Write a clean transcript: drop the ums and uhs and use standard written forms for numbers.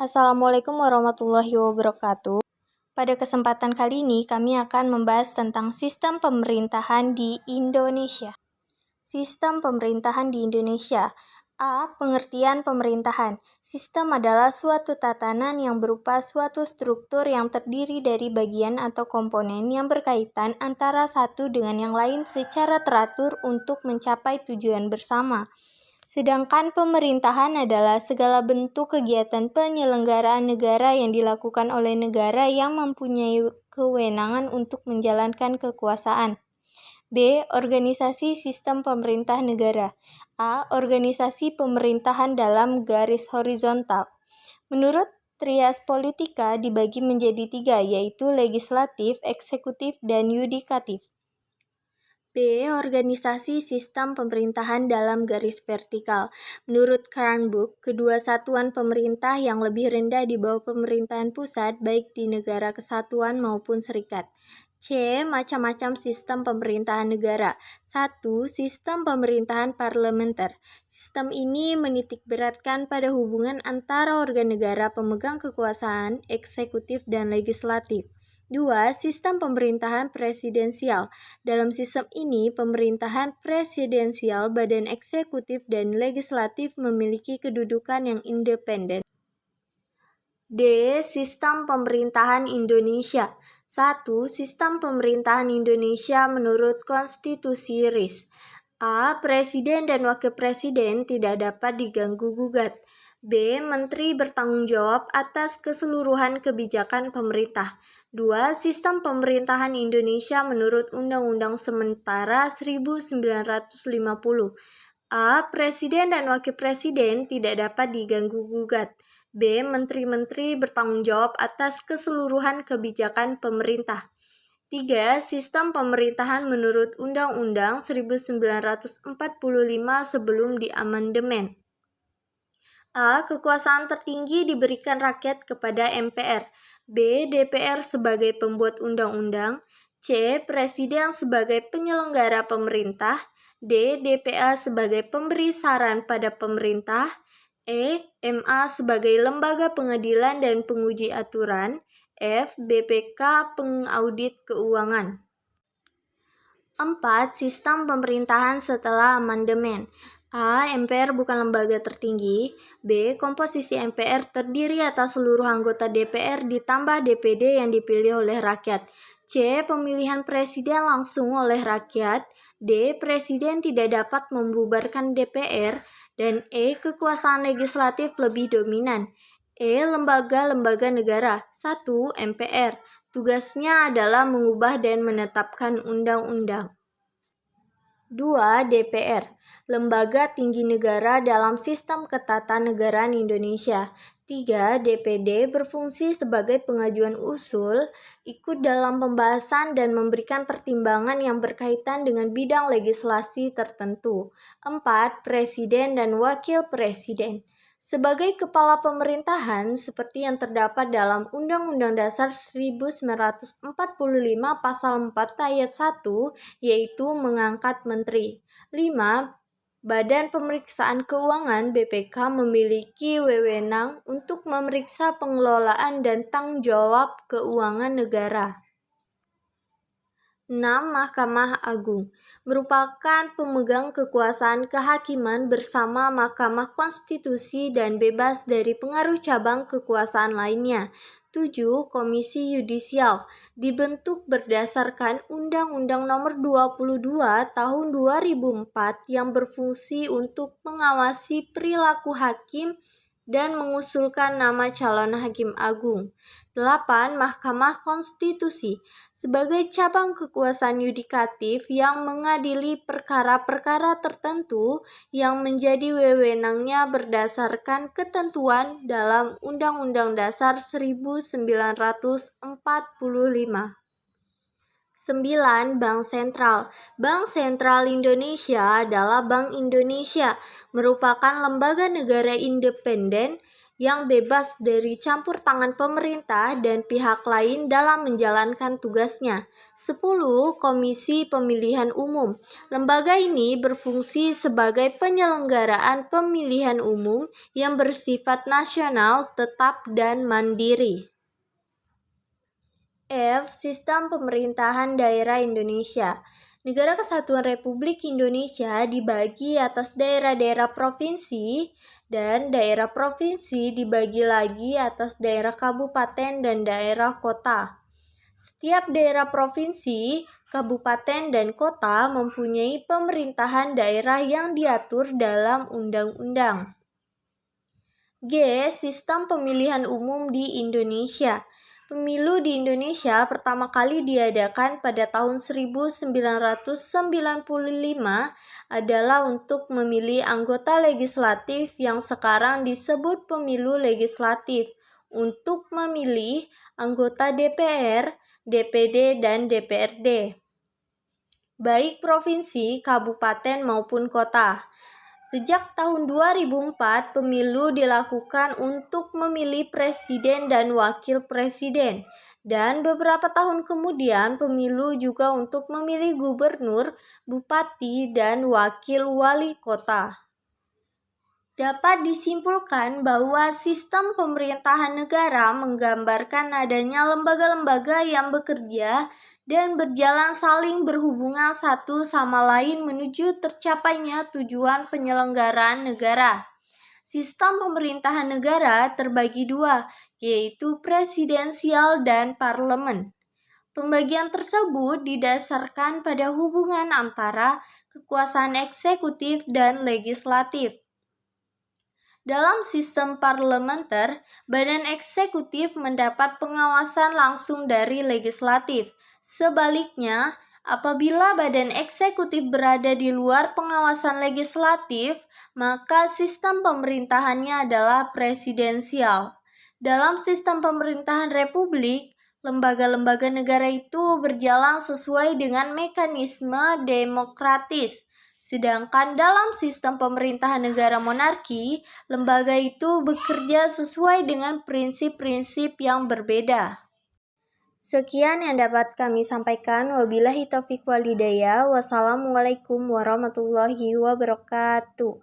Assalamualaikum warahmatullahi wabarakatuh. Pada kesempatan kali ini kami akan membahas tentang sistem pemerintahan di Indonesia. Sistem pemerintahan di Indonesia. A. Pengertian pemerintahan. Sistem adalah suatu tatanan yang berupa suatu struktur yang terdiri dari bagian atau komponen yang berkaitan antara satu dengan yang lain secara teratur untuk mencapai tujuan bersama. Sedangkan pemerintahan adalah segala bentuk kegiatan penyelenggaraan negara yang dilakukan oleh negara yang mempunyai kewenangan untuk menjalankan kekuasaan. B. Organisasi sistem pemerintah negara. A. Organisasi pemerintahan dalam garis horizontal. Menurut Trias Politika dibagi menjadi 3, yaitu legislatif, eksekutif, dan yudikatif. B. Organisasi sistem pemerintahan dalam garis vertikal. Menurut Cranbrook, kedua satuan pemerintah yang lebih rendah di bawah pemerintahan pusat baik di negara kesatuan maupun serikat. C. Macam-macam sistem pemerintahan negara. 1. Sistem pemerintahan parlementer. Sistem ini menitikberatkan pada hubungan antara organ negara pemegang kekuasaan, eksekutif, dan legislatif. 2. Sistem pemerintahan presidensial. Dalam sistem ini, pemerintahan presidensial, badan eksekutif, dan legislatif memiliki kedudukan yang independen. D. Sistem pemerintahan Indonesia. 1. Sistem pemerintahan Indonesia menurut Konstitusi RIS. A. Presiden dan Wakil Presiden tidak dapat diganggu-gugat. B. Menteri bertanggung jawab atas keseluruhan kebijakan pemerintah. 2. Sistem pemerintahan Indonesia menurut Undang-Undang Sementara 1950. A. Presiden dan Wakil Presiden tidak dapat diganggu-gugat. B. Menteri-menteri bertanggung jawab atas keseluruhan kebijakan pemerintah. 3. Sistem pemerintahan menurut Undang-Undang 1945 sebelum diamandemen. A. Kekuasaan tertinggi diberikan rakyat kepada MPR. B. DPR sebagai pembuat undang-undang. C. Presiden sebagai penyelenggara pemerintah. D. DPA sebagai pemberi saran pada pemerintah. E. MA sebagai lembaga pengadilan dan penguji aturan. F. BPK pengaudit keuangan. 4. Sistem pemerintahan setelah amandemen. A. MPR bukan lembaga tertinggi. B. Komposisi MPR terdiri atas seluruh anggota DPR ditambah DPD yang dipilih oleh rakyat. C. Pemilihan presiden langsung oleh rakyat. D. Presiden tidak dapat membubarkan DPR. Dan E. Kekuasaan legislatif lebih dominan. E. Lembaga-lembaga negara. 1. MPR. Tugasnya adalah mengubah dan menetapkan undang-undang. 2. DPR. Lembaga tinggi negara dalam sistem ketatanegaraan Indonesia. 3. DPD berfungsi sebagai pengajuan usul, ikut dalam pembahasan dan memberikan pertimbangan yang berkaitan dengan bidang legislasi tertentu. 4. Presiden dan Wakil Presiden. Sebagai kepala pemerintahan seperti yang terdapat dalam Undang-Undang Dasar 1945 Pasal 4 Ayat 1, yaitu mengangkat menteri. 5. Badan Pemeriksaan Keuangan BPK memiliki wewenang untuk memeriksa pengelolaan dan tanggung jawab keuangan negara. 6. Mahkamah Agung merupakan pemegang kekuasaan kehakiman bersama Mahkamah Konstitusi dan bebas dari pengaruh cabang kekuasaan lainnya. 7. Komisi Yudisial dibentuk berdasarkan Undang-Undang Nomor 22 Tahun 2004 yang berfungsi untuk mengawasi perilaku hakim dan mengusulkan nama calon hakim agung. 8. Mahkamah Konstitusi sebagai cabang kekuasaan yudikatif yang mengadili perkara-perkara tertentu yang menjadi wewenangnya berdasarkan ketentuan dalam Undang-Undang Dasar 1945. 9. Bank Sentral. Bank Sentral Indonesia adalah Bank Indonesia, merupakan lembaga negara independen yang bebas dari campur tangan pemerintah dan pihak lain dalam menjalankan tugasnya. 10. Komisi Pemilihan Umum. Lembaga ini berfungsi sebagai penyelenggaraan pemilihan umum yang bersifat nasional, tetap, dan mandiri. F. Sistem Pemerintahan Daerah Indonesia. Negara Kesatuan Republik Indonesia dibagi atas daerah-daerah provinsi, dan daerah provinsi dibagi lagi atas daerah kabupaten dan daerah kota. Setiap daerah provinsi, kabupaten, dan kota mempunyai pemerintahan daerah yang diatur dalam undang-undang. G. Sistem Pemilihan Umum di Indonesia. Pemilu di Indonesia pertama kali diadakan pada tahun 1995 adalah untuk memilih anggota legislatif yang sekarang disebut pemilu legislatif, untuk memilih anggota DPR, DPD, dan DPRD, baik provinsi, kabupaten, maupun kota. Sejak tahun 2004, pemilu dilakukan untuk memilih presiden dan wakil presiden. Dan beberapa tahun kemudian, pemilu juga untuk memilih gubernur, bupati, dan wakil wali kota. Dapat disimpulkan bahwa sistem pemerintahan negara menggambarkan adanya lembaga-lembaga yang bekerja dan berjalan saling berhubungan satu sama lain menuju tercapainya tujuan penyelenggaraan negara. Sistem pemerintahan negara terbagi dua, yaitu presidensial dan parlemen. Pembagian tersebut didasarkan pada hubungan antara kekuasaan eksekutif dan legislatif. Dalam sistem parlementer, badan eksekutif mendapat pengawasan langsung dari legislatif. Sebaliknya, apabila badan eksekutif berada di luar pengawasan legislatif, maka sistem pemerintahannya adalah presidensial. Dalam sistem pemerintahan republik, lembaga-lembaga negara itu berjalan sesuai dengan mekanisme demokratis. Sedangkan dalam sistem pemerintahan negara monarki, lembaga itu bekerja sesuai dengan prinsip-prinsip yang berbeda. Sekian yang dapat kami sampaikan. Wabillahi taufiq wal hidayah. Wassalamualaikum warahmatullahi wabarakatuh.